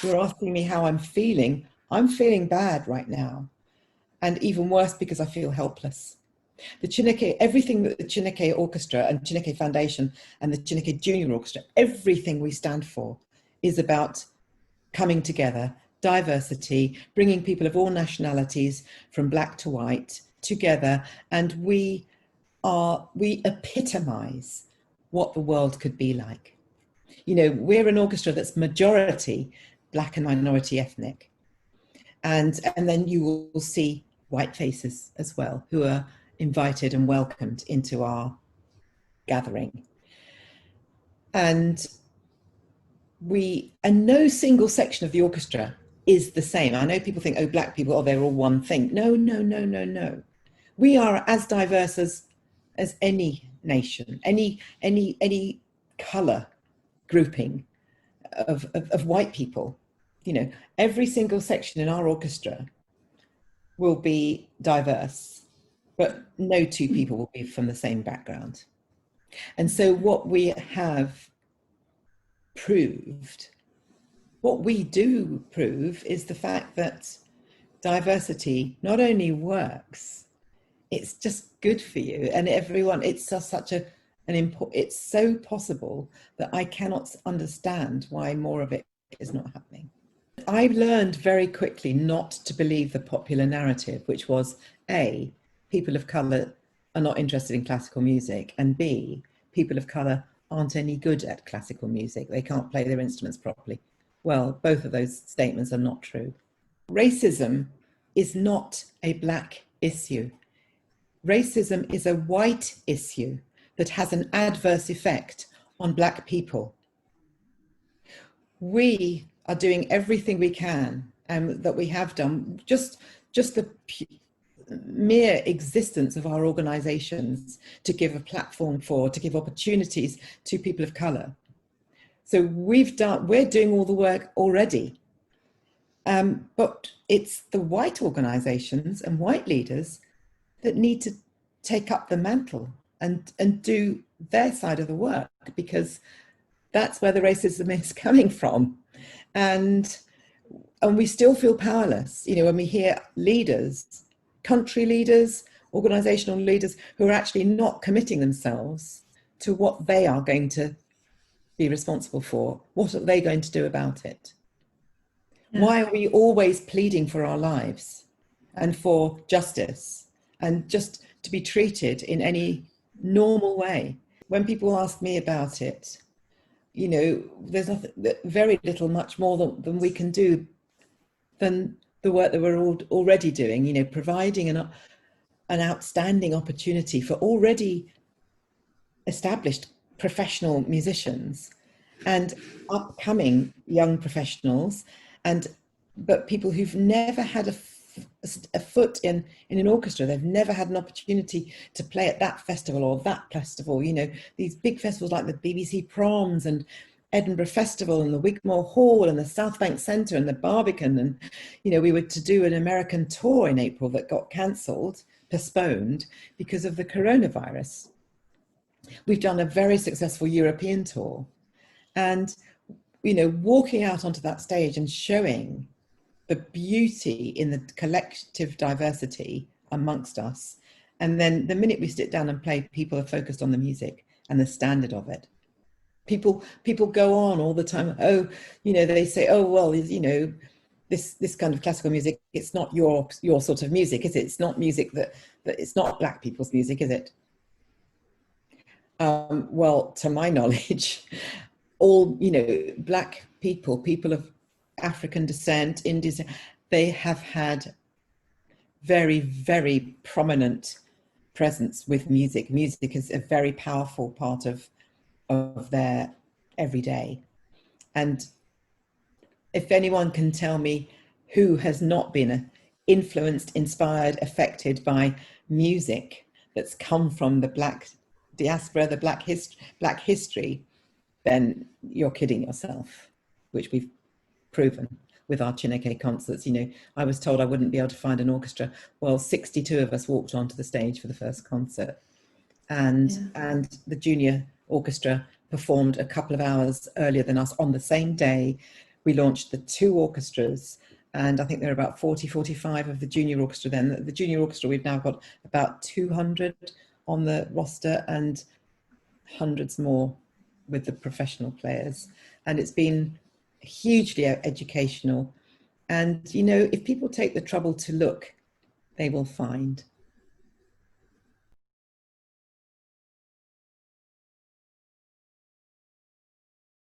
you're asking me how I'm feeling bad right now. And even worse, because I feel helpless. The Chineke, everything that the Chineke Orchestra and Chineke Foundation and the Chineke Junior Orchestra, everything we stand for is about coming together, diversity, bringing people of all nationalities from black to white together. And we epitomize what the world could be like. You know, we're an orchestra that's majority black and minority ethnic. And then you will see white faces as well, who are invited and welcomed into our gathering. And no single section of the orchestra is the same. I know people think, oh, black people, oh, they're all one thing. No, no, no, no, no. We are as diverse as any nation, any color grouping of white people. You know, every single section in our orchestra will be diverse, but no two people will be from the same background. And so what we have proved, what we do prove, is the fact that diversity not only works, it's just good for you and everyone. It's just such it's so possible that I cannot understand why more of it is not happening. I learned very quickly not to believe the popular narrative, which was A, people of colour are not interested in classical music, and B, people of colour aren't any good at classical music. They can't play their instruments properly. Well, both of those statements are not true. Racism is not a black issue. Racism is a white issue that has an adverse effect on black people. We are doing everything we can, and that we have done. Just the mere existence of our organizations to give a platform to give opportunities to people of color. So we're doing all the work already. But it's the white organizations and white leaders that need to take up the mantle and do their side of the work, because that's where the racism is coming from. And we still feel powerless, you know, when we hear leaders, country leaders, organizational leaders, who are actually not committing themselves to what they are going to be responsible for. What are they going to do about it? Yeah. Why are we always pleading for our lives and for justice and just to be treated in any normal way? When people ask me about it, you know, there's very little, much more than we can do than the work that we're already doing, you know, providing an outstanding opportunity for already established professional musicians and upcoming young professionals, but people who've never had a foot in an orchestra. They've never had an opportunity to play at that festival or that festival. You know, these big festivals like the BBC Proms and Edinburgh Festival and the Wigmore Hall and the South Bank Centre and the Barbican. And, you know, we were to do an American tour in April that got cancelled, postponed because of the coronavirus. We've done a very successful European tour, and, you know, walking out onto that stage and showing the beauty in the collective diversity amongst us. And then the minute we sit down and play, people are focused on the music and the standard of it. People go on all the time. Oh, you know, they say, oh, well, you know, this kind of classical music, it's not your sort of music, is it? It's not music that it's not black people's music, is it? Well, to my knowledge, all, you know, black people of African descent, Indian, they have had very, very prominent presence with music. Music is a very powerful part of their everyday. And if anyone can tell me who has not been influenced, inspired, affected by music that's come from the black diaspora, the black history, then you're kidding yourself, which we've proven with our Chineke concerts. You know, I was told I wouldn't be able to find an orchestra. Well, 62 of us walked onto the stage for the first concert, and the junior orchestra performed a couple of hours earlier than us on the same day, We launched the 2 orchestras, and I think there are about 40, 45 of the junior orchestra then. The junior orchestra, we've now got about 200 on the roster and hundreds more with the professional players. And it's been hugely educational. And, you know, if people take the trouble to look, they will find.